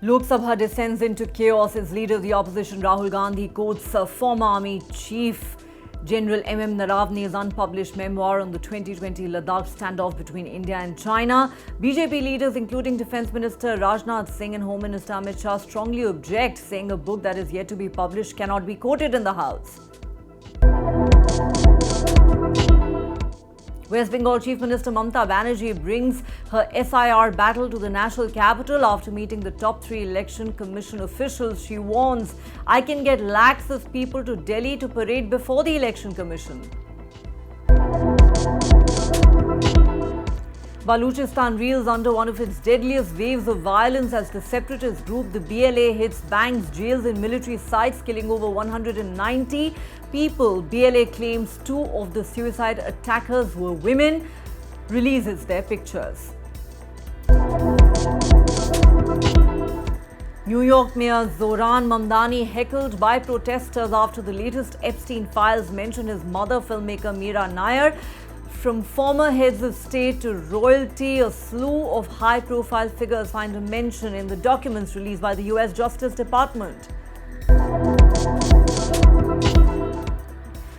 Lok Sabha descends into chaos as leader of the opposition Rahul Gandhi quotes former army chief General Narawane's unpublished memoir on the 2020 Ladakh standoff between India and China. BJP leaders including Defence Minister Rajnath Singh and Home Minister Amit Shah strongly object, saying a book that is yet to be published cannot be quoted in the House. West Bengal Chief Minister Mamata Banerjee brings her SIR battle to the national capital after meeting the top 3 election commission officials. She warns, I can get lakhs of people to Delhi to parade before the election commission. Baluchistan reels under one of its deadliest waves of violence as the separatist group, the BLA, hits banks, jails and military sites, killing over 190 people. BLA claims 2 of the suicide attackers were women, releases their pictures. New York Mayor Zoran Mamdani heckled by protesters after the latest Epstein files mention his mother, filmmaker Meera Nair. From former heads of state to royalty, a slew of high-profile figures find a mention in the documents released by the US Justice Department.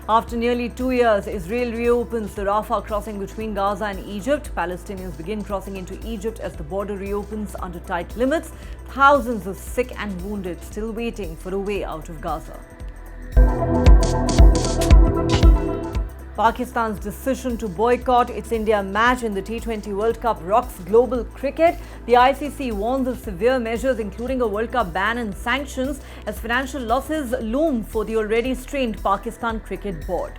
After nearly 2 years, Israel reopens the Rafah crossing between Gaza and Egypt. Palestinians begin crossing into Egypt as the border reopens under tight limits. Thousands of sick and wounded still waiting for a way out of Gaza. Pakistan's decision to boycott its India match in the T20 World Cup rocks global cricket. The ICC warns of severe measures including a World Cup ban and sanctions as financial losses loom for the already strained Pakistan Cricket Board.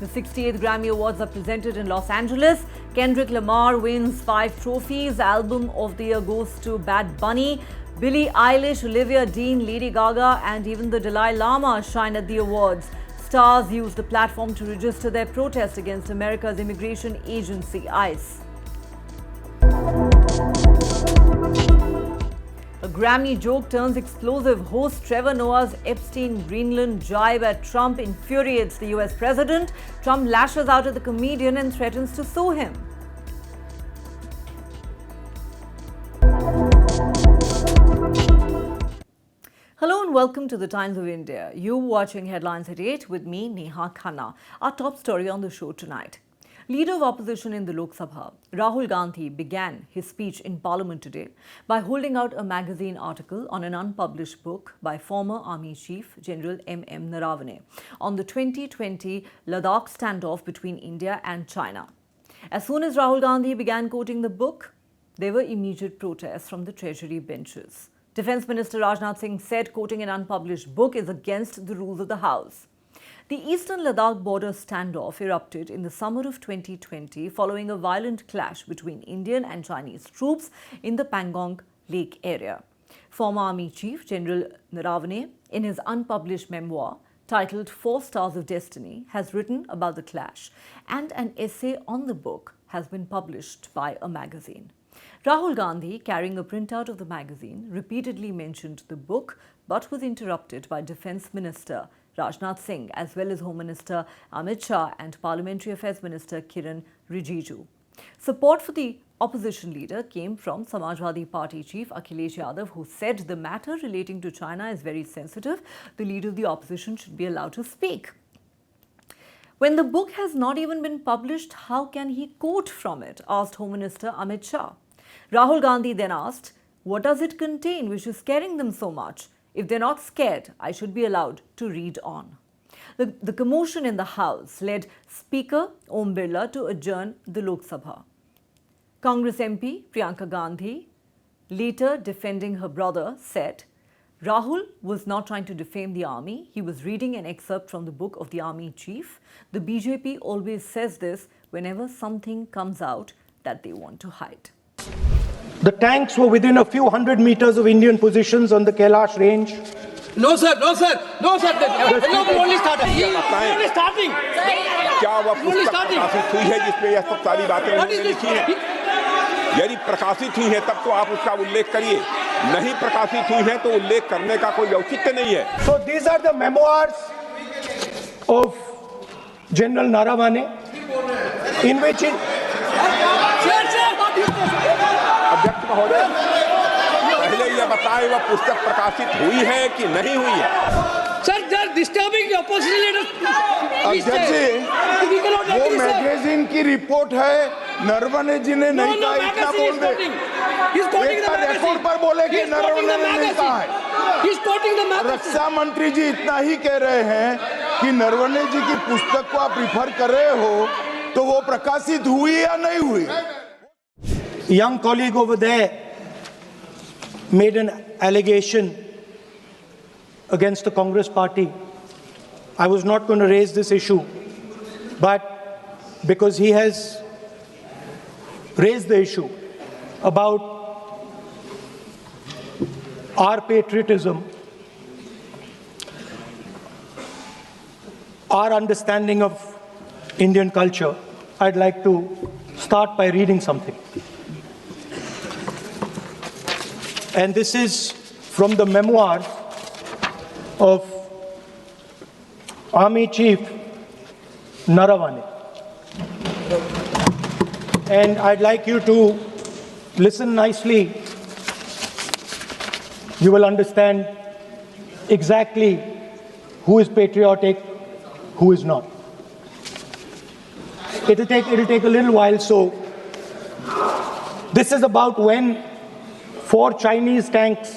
The 68th Grammy Awards are presented in Los Angeles. Kendrick Lamar wins 5 trophies. Album of the Year goes to Bad Bunny. Billie Eilish, Olivia Dean, Lady Gaga and even the Dalai Lama shine at the awards. Stars use the platform to register their protest against America's immigration agency, ICE. A Grammy joke turns explosive. Host Trevor Noah's Epstein Greenland jibe at Trump infuriates the US president. Trump lashes out at the comedian and threatens to sue him. Hello and welcome to the Times of India. You're watching Headlines at 8 with me, Neha Khanna. Our top story on the show tonight. Leader of opposition in the Lok Sabha, Rahul Gandhi, began his speech in Parliament today by holding out a magazine article on an unpublished book by former Army Chief General Naravane on the 2020 Ladakh standoff between India and China. As soon as Rahul Gandhi began quoting the book, there were immediate protests from the Treasury benches. Defence Minister Rajnath Singh said quoting an unpublished book is against the rules of the House. The eastern Ladakh border standoff erupted in the summer of 2020 following a violent clash between Indian and Chinese troops in the Pangong Lake area. Former Army Chief General Naravane, in his unpublished memoir titled 4 Stars of Destiny, has written about the clash, and an essay on the book has been published by a magazine. Rahul Gandhi, carrying a printout of the magazine, repeatedly mentioned the book but was interrupted by Defence Minister Rajnath Singh as well as Home Minister Amit Shah and Parliamentary Affairs Minister Kiran Rijiju. Support for the opposition leader came from Samajwadi Party Chief Akhilesh Yadav, who said the matter relating to China is very sensitive. The leader of the opposition should be allowed to speak. When the book has not even been published, how can he quote from it? Asked Home Minister Amit Shah. Rahul Gandhi then asked, what does it contain which is scaring them so much? If they're not scared, I should be allowed to read on. The commotion in the House led Speaker Om Birla to adjourn the Lok Sabha. Congress MP Priyanka Gandhi, later defending her brother, said, Rahul was not trying to defame the army. He was reading an excerpt from the book of the army chief. The BJP always says this whenever something comes out that they want to hide. The tanks were within a few hundred meters of Indian positions on the Kailash range. No, sir. No, sir. No, only starting. Only starting. क्या वह पुस्तक प्रकाशित हुई है जिसमें यह सब सारी बातें उन्होंने लिखी हैं? यदि प्रकाशित हुई है तब तो आप उसका उल्लेख करिए. नहीं प्रकाशित हुई है तो उल्लेख करने का कोई औचित्य नहीं है. So these are the memoirs of General Naravane, in which महोदय पहले ये बताएं वो पुस्तक प्रकाशित हुई है कि नहीं हुई है? Sir, they are disturbing the opposition leaders. अध्यक्ष जी, वो मैगजीन की रिपोर्ट है, नरवणे जी ने नहीं कहा, इतना बोल दे। एक रिकॉर्ड पर बोले कि नरवणे ने नहीं कहा है। रक्षा मंत्री जी इतना ही कह रहे हैं कि नरवणे जी की पुस्तक को आप रिफर कर रहे हो, तो वो प्रकाशित हुई या नहीं हुई? Young colleague over there made an allegation against the Congress party. I was not going to raise this issue, but because he has raised the issue about our patriotism, our understanding of Indian culture, I'd like to start by reading something. And this is from the memoirs of Army Chief Naravane. And I'd like you to listen nicely. You will understand exactly who is patriotic, who is not. It'll take a little while, so this is about when 4 Chinese tanks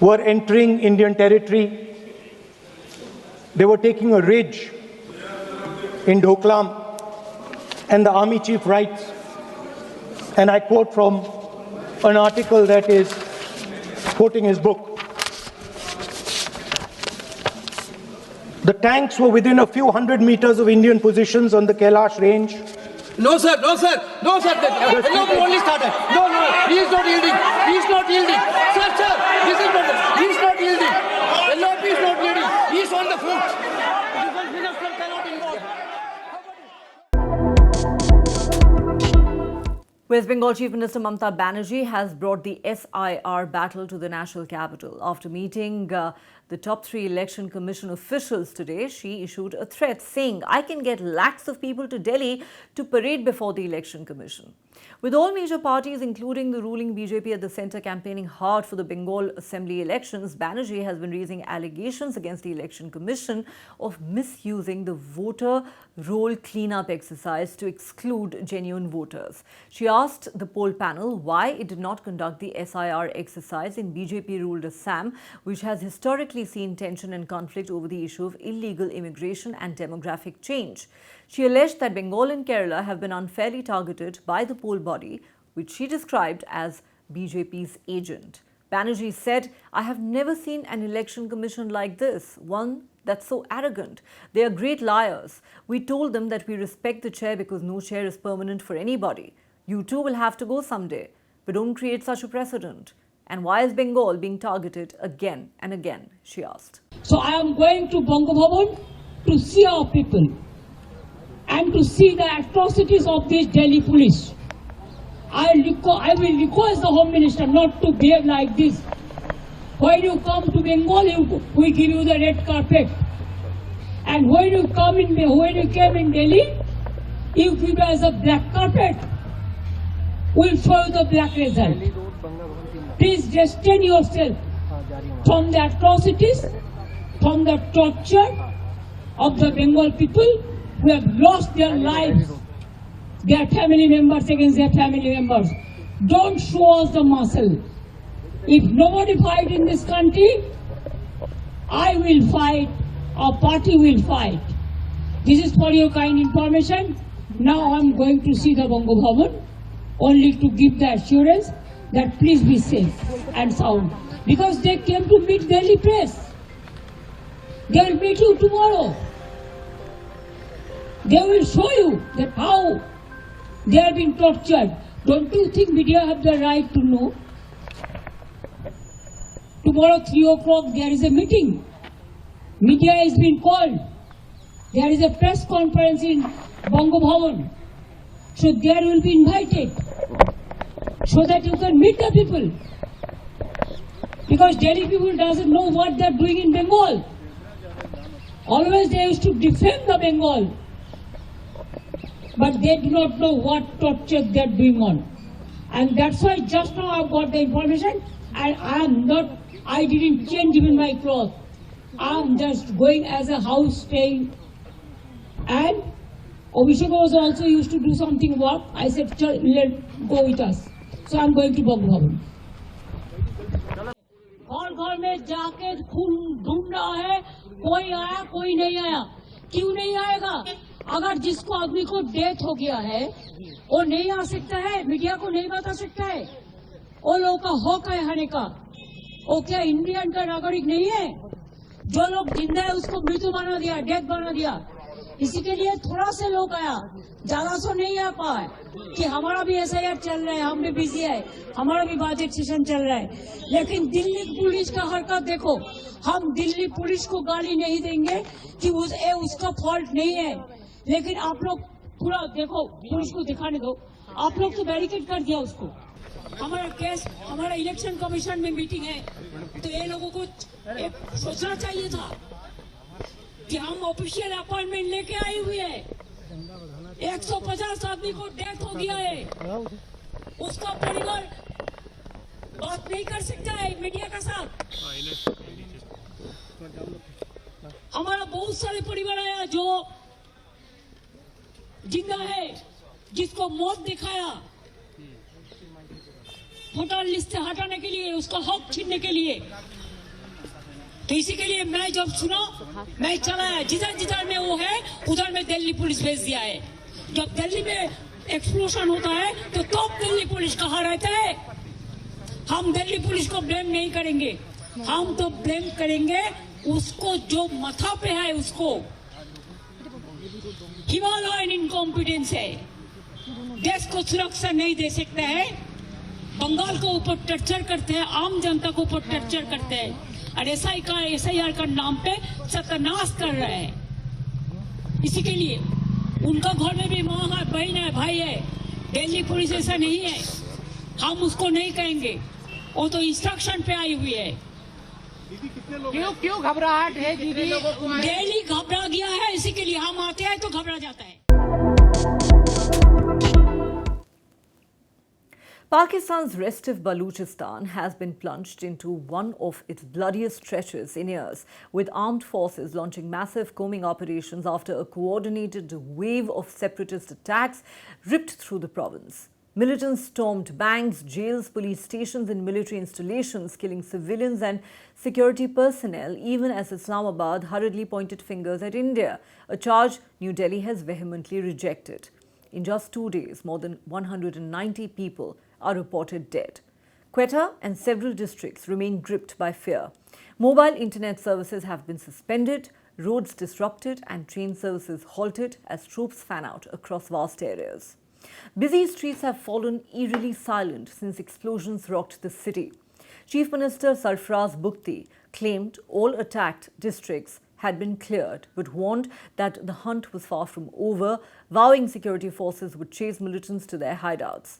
were entering Indian territory. They were taking a ridge in Doklam, and the army chief writes, and I quote from an article that is quoting his book. The tanks were within a few hundred meters of Indian positions on the Kailash range. No, sir, no, sir, no, sir. Hello, only started. No, he is not yielding. He is not yielding. Sir, this is not. He is not yielding. Hello, he is not yielding. He is on the foot. Defense minister cannot involve. West Bengal Chief Minister Mamata Banerjee has brought the SIR battle to the national capital. After meeting the top 3 election commission officials today, she issued a threat saying, "I can get lakhs of people to Delhi to parade before the election commission." With all major parties, including the ruling BJP at the centre, campaigning hard for the Bengal Assembly elections, Banerjee has been raising allegations against the election commission of misusing the voter roll cleanup exercise to exclude genuine voters. She asked the poll panel why it did not conduct the SIR exercise in BJP-ruled Assam, which has historically seen tension and conflict over the issue of illegal immigration and demographic change. She alleged that Bengal and Kerala have been unfairly targeted by the poll body, which she described as BJP's agent. Banerjee said, "I have never seen an election commission like this, one that's so arrogant. They are great liars. We told them that we respect the chair because no chair is permanent for anybody. You too will have to go someday, but don't create such a precedent. And why is Bengal being targeted again and again?" she asked. So I am going to Bangabhavan to see our people and to see the atrocities of this Delhi police. I will request the Home Minister not to behave like this. When you come to Bengal, we give you the red carpet. And when you came in Delhi, you give us a black carpet. We'll show you the black result. Please restrain yourself from the atrocities, from the torture of the Bengal people who have lost their lives, their family members against their family members. Don't show us the muscle. If nobody fight in this country, I will fight, our party will fight. This is for your kind information. Now I am going to see the Bongo Bhavan only to give the assurance that please be safe and sound. Because they came to meet Delhi press. They will meet you tomorrow. They will show you that how they are being tortured. Don't you think media have the right to know? Tomorrow 3 o'clock there is a meeting. Media is being called. There is a press conference in Bongo Bhavan. So there will be invited so that you can meet the people. Because Delhi people doesn't know what they are doing in Bengal. Always they used to defend the Bengal. But they do not know what torture they are doing on. And that's why just now I've got the information, and I didn't change even my clothes. I'm just going as a house staying. And Abhishek was also used to do something work. I said, let go with us. So I'm going to Bang Bhavan. घर घर में जाके खून ढूंढ रहा है, कोई आया कोई नहीं आया। क्यों नहीं आएगा? अगर जिसको आदमी को डेथ हो गया है वो नहीं आ सकता है, मीडिया को नहीं बता सकता है। वो लोगों का हक है आने का। वो क्या इंडियन का नागरिक नहीं है? जो लोग जिंदा है उसको मृत्यु बना दिया, डेथ बना दिया। इसी के लिए थोड़ा से लोग आया, ज्यादा सो नहीं आ पाए कि हमारा भी SIR चल रहा है, हम भी बिजी है, हमारा भी बजट सेशन चल रहा है। लेकिन दिल्ली पुलिस का हरकत देखो, हम दिल्ली पुलिस को गाली नहीं देंगे कि उसका फॉल्ट नहीं है, लेकिन आप लोग पूरा देखो, पुलिस को दिखाने दो। आप लोग तो बैरिकेड कर दिया उसको। हमारा केस, हमारा इलेक्शन कमीशन में मीटिंग है, तो ये लोगों को सोचना चाहिए था कि हम ऑफिशियल अपॉइंटमेंट लेके आई हुई है। 150 आदमी को डेथ हो गया है, उसका परिवार बात नहीं कर सकता है मीडिया के साथ। हमारा बहुत सारे परिवार आया जो जिंदा है, जिसको मौत दिखाया, वोटर लिस्ट से हटाने के लिए, उसका हक छीनने के लिए। तो इसी के लिए मैं जब सुना, मैं चला है, जिधर जिधर में वो है उधर में दिल्ली पुलिस भेज दिया है। जब दिल्ली में एक्सप्लोजन होता है तो दिल्ली पुलिस कहाँ रहता है? हम दिल्ली पुलिस को ब्लेम नहीं करेंगे, हम तो ब्लेम करेंगे उसको जो माथा पे है, उसको। हिमालयन इनकॉम्पिटेंस है, देश को सुरक्षा नहीं दे सकता है, बंगाल को ऊपर टर्चर करते हैं, आम जनता को ऊपर टर्चर करते हैं, और SIR का नाम पे सत्यानाश कर रहे हैं। इसी के लिए उनका घर में भी माँ है, बहन है, भाई है। दिल्ली पुलिस ऐसा नहीं है, हम उसको नहीं कहेंगे, वो तो इंस्ट्रक्शन पे आई हुई है। क्यों घबराहट है दीदी? दिल्ली घबरा गया है, इसी के लिए हम आते हैं तो घबरा जाता है। Pakistan's restive Baluchistan has been plunged into one of its bloodiest stretches in years, with armed forces launching massive combing operations after a coordinated wave of separatist attacks ripped through the province. Militants stormed banks, jails, police stations and military installations, killing civilians and security personnel, even as Islamabad hurriedly pointed fingers at India, a charge New Delhi has vehemently rejected. In just 2 days, more than 190 people are reported dead. Quetta and several districts remain gripped by fear. Mobile internet services have been suspended, roads disrupted and train services halted as troops fan out across vast areas. Busy streets have fallen eerily silent since explosions rocked the city. Chief Minister Sarfaraz Bukti claimed all attacked districts had been cleared, but warned that the hunt was far from over, vowing security forces would chase militants to their hideouts.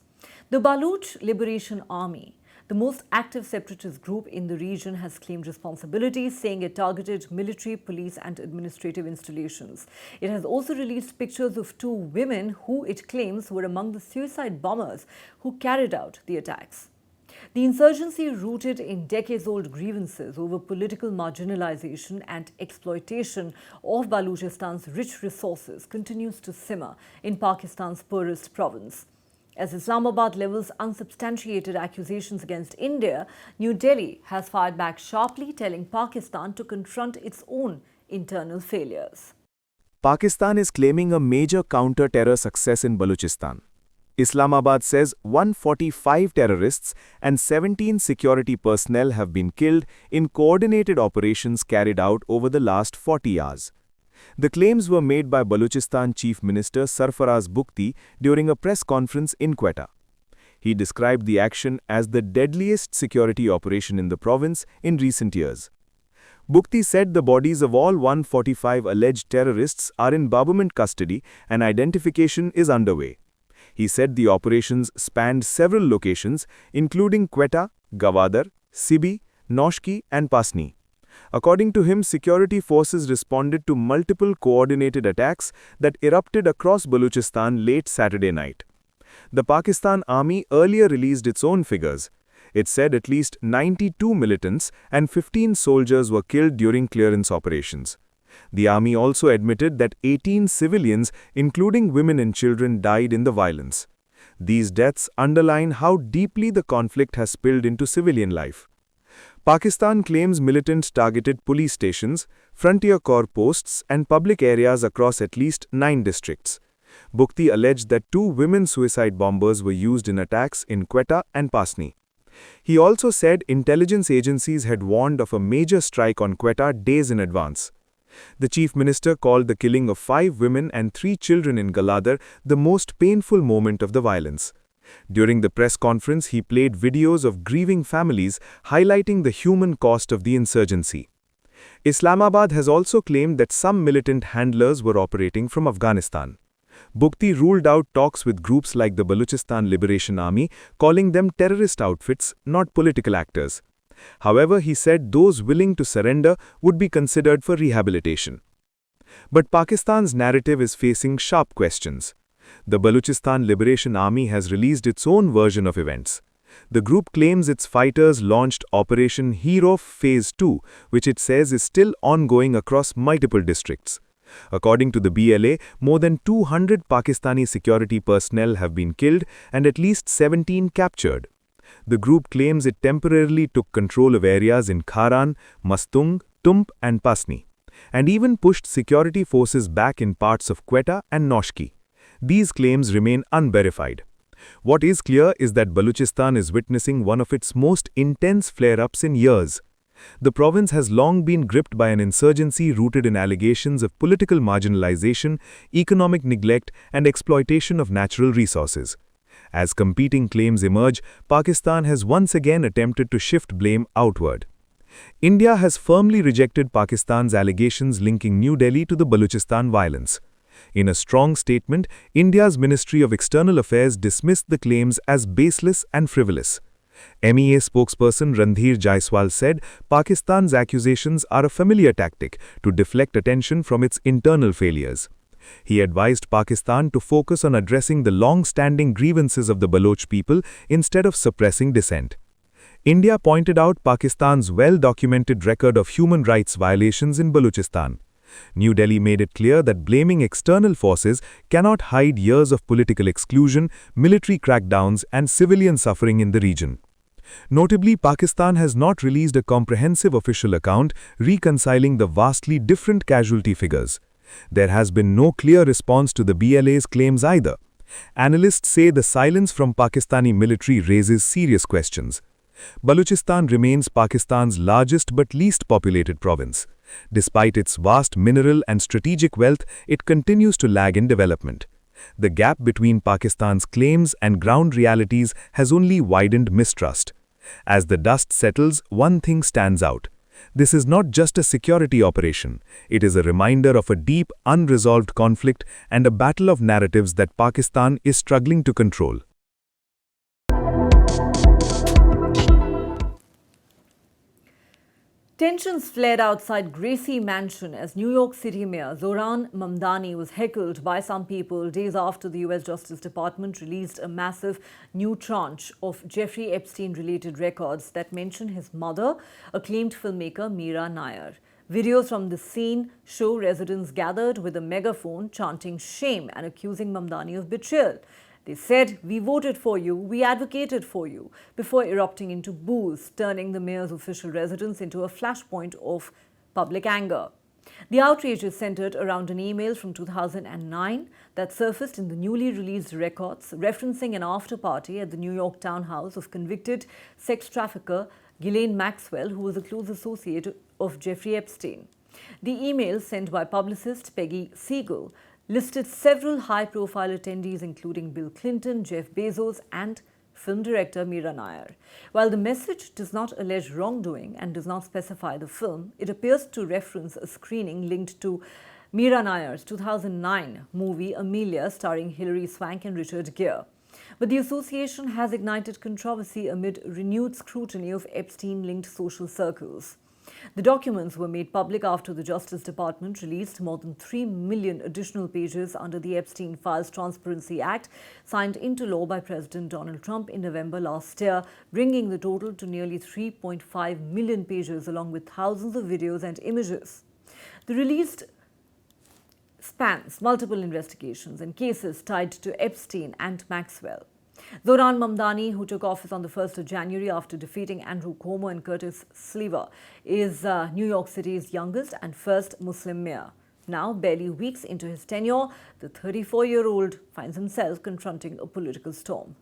The Baluch Liberation Army, the most active separatist group in the region, has claimed responsibility, saying it targeted military, police and administrative installations. It has also released pictures of 2 women who it claims were among the suicide bombers who carried out the attacks. The insurgency, rooted in decades-old grievances over political marginalization and exploitation of Baluchistan's rich resources, continues to simmer in Pakistan's poorest province. As Islamabad levels unsubstantiated accusations against India, New Delhi has fired back sharply, telling Pakistan to confront its own internal failures. Pakistan is claiming a major counter-terror success in Baluchistan. Islamabad says 145 terrorists and 17 security personnel have been killed in coordinated operations carried out over the last 40 hours. The claims were made by Baluchistan Chief Minister Sarfaraz Bukti during a press conference in Quetta. He described the action as the deadliest security operation in the province in recent years. Bukti said the bodies of all 145 alleged terrorists are in government custody and identification is underway. He said the operations spanned several locations, including Quetta, Gawadar, Sibi, Noshki and Pasni. According to him, security forces responded to multiple coordinated attacks that erupted across Baluchistan late Saturday night. The Pakistan Army earlier released its own figures. It said at least 92 militants and 15 soldiers were killed during clearance operations. The army also admitted that 18 civilians, including women and children, died in the violence. These deaths underline how deeply the conflict has spilled into civilian life. Pakistan claims militants targeted police stations, frontier corps posts, and public areas across at least 9 districts. Bukti alleged that 2 women suicide bombers were used in attacks in Quetta and Pasni. He also said intelligence agencies had warned of a major strike on Quetta days in advance. The chief minister called the killing of 5 women and 3 children in Galadar the most painful moment of the violence. During the press conference, he played videos of grieving families, highlighting the human cost of the insurgency. Islamabad has also claimed that some militant handlers were operating from Afghanistan. Bukti ruled out talks with groups like the Balochistan Liberation Army, calling them terrorist outfits, not political actors. However, he said those willing to surrender would be considered for rehabilitation. But Pakistan's narrative is facing sharp questions. The Balochistan Liberation Army has released its own version of events. The group claims its fighters launched Operation Hero Phase 2, which it says is still ongoing across multiple districts. According to the BLA, more than 200 Pakistani security personnel have been killed and at least 17 captured. The group claims it temporarily took control of areas in Kharan, Mastung, Tump and Pasni, and even pushed security forces back in parts of Quetta and Noshki. These claims remain unverified. What is clear is that Balochistan is witnessing one of its most intense flare-ups in years. The province has long been gripped by an insurgency rooted in allegations of political marginalization, economic neglect, and exploitation of natural resources. As competing claims emerge, Pakistan has once again attempted to shift blame outward. India has firmly rejected Pakistan's allegations linking New Delhi to the Balochistan violence. In a strong statement, India's Ministry of External Affairs dismissed the claims as baseless and frivolous. MEA spokesperson Randhir Jaiswal said Pakistan's accusations are a familiar tactic to deflect attention from its internal failures. He advised Pakistan to focus on addressing the long-standing grievances of the Baloch people instead of suppressing dissent. India pointed out Pakistan's well-documented record of human rights violations in Balochistan. New Delhi made it clear that blaming external forces cannot hide years of political exclusion, military crackdowns, and civilian suffering in the region. Notably, Pakistan has not released a comprehensive official account reconciling the vastly different casualty figures. There has been no clear response to the BLA's claims either. Analysts say the silence from Pakistani military raises serious questions. Balochistan remains Pakistan's largest but least populated province. Despite its vast mineral and strategic wealth, it continues to lag in development. The gap between Pakistan's claims and ground realities has only widened mistrust. As the dust settles, one thing stands out. This is not just a security operation. It is a reminder of a deep, unresolved conflict and a battle of narratives that Pakistan is struggling to control. Tensions flared outside Gracie Mansion as New York City Mayor Zohran Mamdani was heckled by some people days after the US Justice Department released a massive new tranche of Jeffrey Epstein-related records that mention his mother, acclaimed filmmaker Meera Nair. Videos from the scene show residents gathered with a megaphone chanting shame and accusing Mamdani of betrayal. They said, "We voted for you, we advocated for you," before erupting into boos, turning the mayor's official residence into a flashpoint of public anger. The outrage is centered around an email from 2009 that surfaced in the newly released records, referencing an after-party at the New York townhouse of convicted sex trafficker Ghislaine Maxwell, who was a close associate of Jeffrey Epstein. The email, sent by publicist Peggy Siegel, listed several high-profile attendees including Bill Clinton, Jeff Bezos and film director Meera Nair. While the message does not allege wrongdoing and does not specify the film, it appears to reference a screening linked to Meera Nair's 2009 movie Amelia starring Hilary Swank and Richard Gere. But the association has ignited controversy amid renewed scrutiny of Epstein-linked social circles. The documents were made public after the Justice Department released more than 3 million additional pages under the Epstein Files Transparency Act, signed into law by President Donald Trump in November last year, bringing the total to nearly 3.5 million pages, along with thousands of videos and images. The released spans multiple investigations and cases tied to Epstein and Maxwell. Zoran Mamdani, who took office on the 1st of January after defeating Andrew Cuomo and Curtis Sliwa, is New York City's youngest and first Muslim mayor. Now, barely weeks into his tenure, the 34-year-old finds himself confronting a political storm.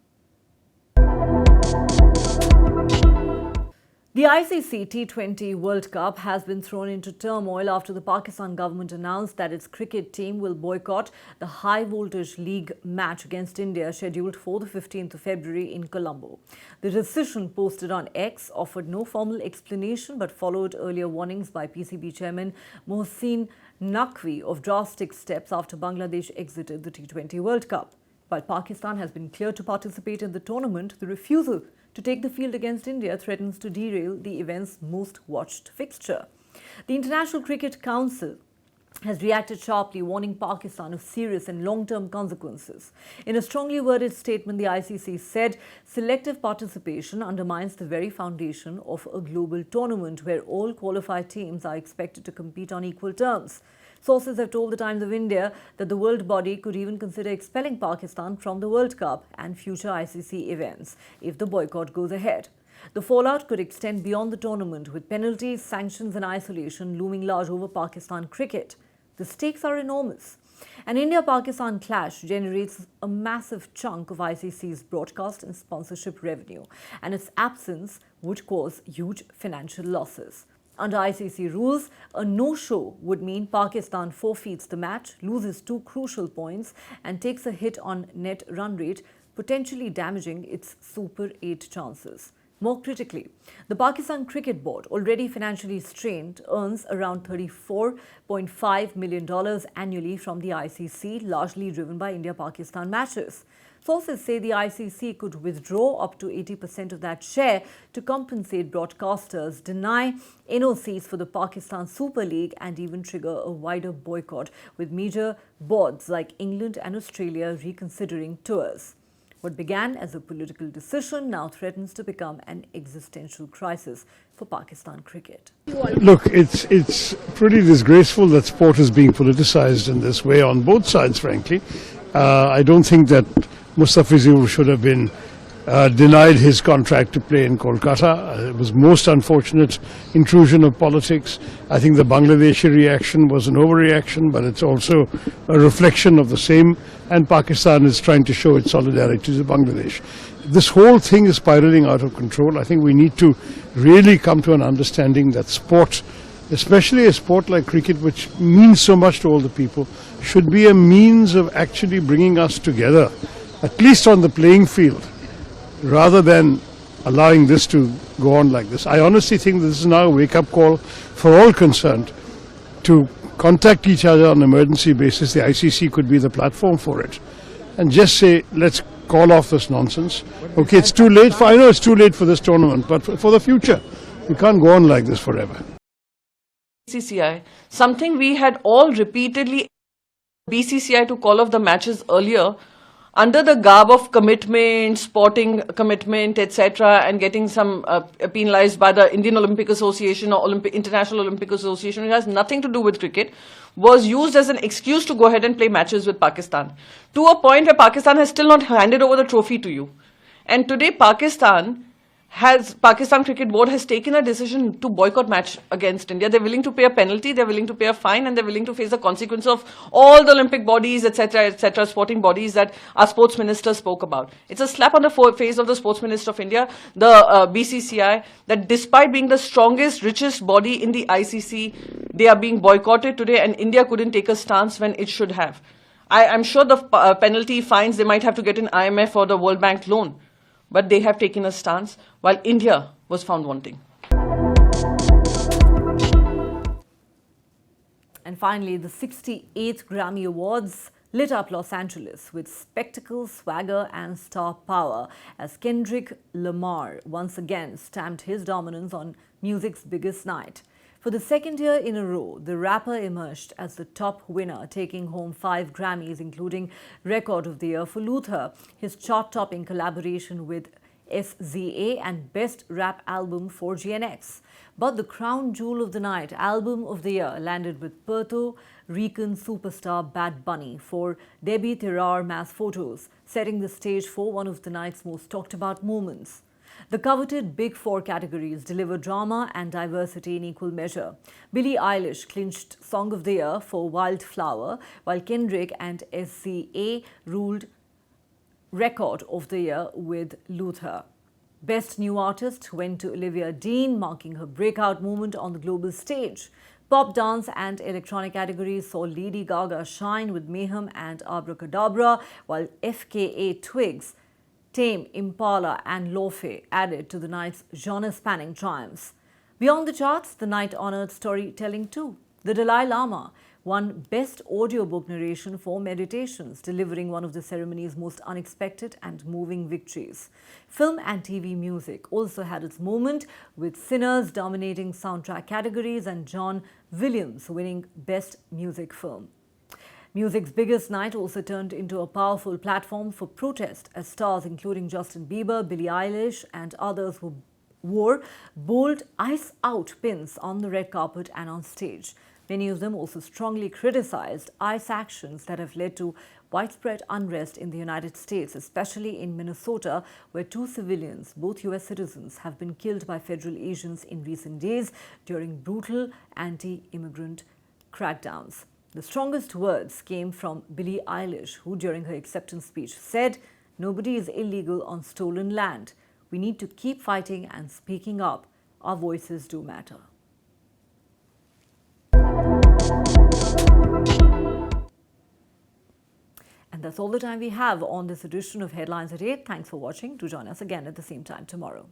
The ICC T20 World Cup has been thrown into turmoil after the Pakistan government announced that its cricket team will boycott the High Voltage League match against India scheduled for the 15th of February in Colombo. The decision, posted on X, offered no formal explanation but followed earlier warnings by PCB chairman Mohsin Naqvi of drastic steps after Bangladesh exited the T20 World Cup. While Pakistan has been cleared to participate in the tournament, the refusal to take the field against India threatens to derail the event's most watched fixture. The International Cricket Council has reacted sharply, warning Pakistan of serious and long-term consequences. In a strongly worded statement, the ICC said selective participation undermines the very foundation of a global tournament where all qualified teams are expected to compete on equal terms. Sources have told the Times of India that the world body could even consider expelling Pakistan from the World Cup and future ICC events if the boycott goes ahead. The fallout could extend beyond the tournament, with penalties, sanctions and isolation looming large over Pakistan cricket. The stakes are enormous. An India-Pakistan clash generates a massive chunk of ICC's broadcast and sponsorship revenue, and its absence would cause huge financial losses. Under ICC rules, a no-show would mean Pakistan forfeits the match, loses 2 crucial points and takes a hit on net run rate, potentially damaging its Super 8 chances. More critically, the Pakistan Cricket Board, already financially strained, earns around $34.5 million annually from the ICC, largely driven by India-Pakistan matches. Sources say the ICC could withdraw up to 80% of that share to compensate broadcasters, deny NOCs for the Pakistan Super League and even trigger a wider boycott, with major boards like England and Australia reconsidering tours. What began as a political decision now threatens to become an existential crisis for Pakistan cricket. Look, it's pretty disgraceful that sport is being politicized in this way on both sides, frankly. I don't think that Mustafizur should have been denied his contract to play in Kolkata. It was most unfortunate intrusion of politics. I think the Bangladeshi reaction was an overreaction, but it's also a reflection of the same, and Pakistan is trying to show its solidarity to Bangladesh. This whole thing is spiraling out of control. I think we need to really come to an understanding that sport, especially a sport like cricket, which means so much to all the people, should be a means of actually bringing us together, at least on the playing field, rather than allowing this to go on like this. I honestly think this is now a wake-up call for all concerned to contact each other on an emergency basis. The ICC could be the platform for it, and just say, let's call off this nonsense. Okay, it's too late. I know it's too late for this tournament, but for the future, we can't go on like this forever. BCCI, something we had all repeatedly BCCI to call off the matches earlier, under the garb of commitment, sporting commitment, etc., and getting some penalized by the Indian Olympic Association or International Olympic Association, which has nothing to do with cricket, was used as an excuse to go ahead and play matches with Pakistan, to a point where Pakistan has still not handed over the trophy to you. And today Pakistan Cricket Board has taken a decision to boycott match against India. They're willing to pay a penalty, they're willing to pay a fine, and they're willing to face the consequence of all the Olympic bodies, etc., sporting bodies that our sports minister spoke about. It's a slap on the face of the sports minister of India, the BCCI, that despite being the strongest, richest body in the ICC, they are being boycotted today, and India couldn't take a stance when it should have. I'm sure the penalty fines, they might have to get an IMF or the World Bank loan. But they have taken a stance, while India was found wanting. And finally, the 68th Grammy Awards lit up Los Angeles with spectacle, swagger and star power as Kendrick Lamar once again stamped his dominance on music's biggest night. For the second year in a row, the rapper emerged as the top winner, taking home 5 Grammys, including Record of the Year for Luther, his chart-topping collaboration with SZA, and Best Rap Album for GNX. But the crown jewel of the night, Album of the Year, landed with Puerto Rican superstar Bad Bunny for Debbie Terrar Mass Photos, setting the stage for one of the night's most talked about moments. The coveted Big Four categories deliver drama and diversity in equal measure. Billie Eilish clinched Song of the Year for Wildflower, while Kendrick and SZA ruled Record of the Year with Luther. Best New Artist went to Olivia Dean, marking her breakout moment on the global stage. Pop, dance and electronic categories saw Lady Gaga shine with Mayhem and Abracadabra, while FKA Twigs, Tame Impala and Lofe added to the night's genre-spanning triumphs. Beyond the charts, the night honoured storytelling too. The Dalai Lama won Best Audiobook Narration for Meditations, delivering one of the ceremony's most unexpected and moving victories. Film and TV music also had its moment, with Sinners dominating soundtrack categories and John Williams winning Best Music Film. Music's biggest night also turned into a powerful platform for protest, as stars including Justin Bieber, Billie Eilish and others who wore bold "Ice Out" pins on the red carpet and on stage. Many of them also strongly criticized ICE actions that have led to widespread unrest in the United States, especially in Minnesota, where 2 civilians, both US citizens, have been killed by federal agents in recent days during brutal anti-immigrant crackdowns. The strongest words came from Billie Eilish, who during her acceptance speech said, "Nobody is illegal on stolen land. We need to keep fighting and speaking up. Our voices do matter." And that's all the time we have on this edition of Headlines at 8. Thanks for watching. Do join us again at the same time tomorrow.